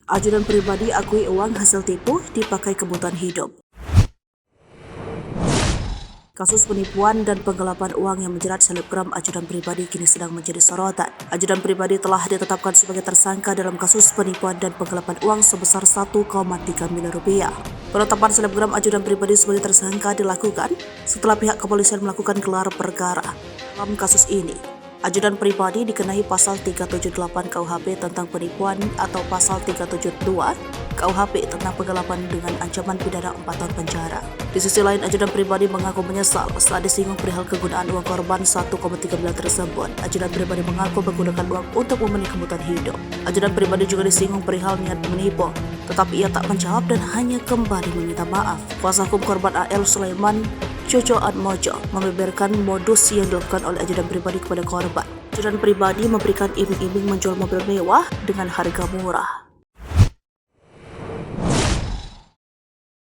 Ajudan pribadi akui uang hasil tipu dipakai kebutuhan hidup. Kasus penipuan dan penggelapan uang yang menjerat selebgram ajudan pribadi kini sedang menjadi sorotan. Ajudan pribadi telah ditetapkan sebagai tersangka dalam kasus penipuan dan penggelapan uang sebesar 1,3 miliar rupiah. Penetapan selebgram ajudan pribadi sebagai tersangka dilakukan setelah pihak kepolisian melakukan gelar perkara. Dalam kasus ini, ajudan pribadi dikenai pasal 378 KUHP tentang penipuan atau pasal 372 KUHP tentang penggelapan dengan ancaman pidana 4 tahun penjara. Di sisi lain, ajudan pribadi mengaku menyesal setelah disinggung perihal kegunaan uang korban 1,3 miliar tersebut. Ajudan pribadi mengaku menggunakan uang untuk memenuhi kebutuhan hidup. Ajudan pribadi juga disinggung perihal niat menipu, tetapi ia tak menjawab dan hanya kembali meminta maaf. Kuasa hukum korban AL Sulaiman Coco Atmojo membeberkan modus yang dilakukan oleh ajudan pribadi kepada korban. Ajudan pribadi memberikan iming-iming menjual mobil mewah dengan harga murah.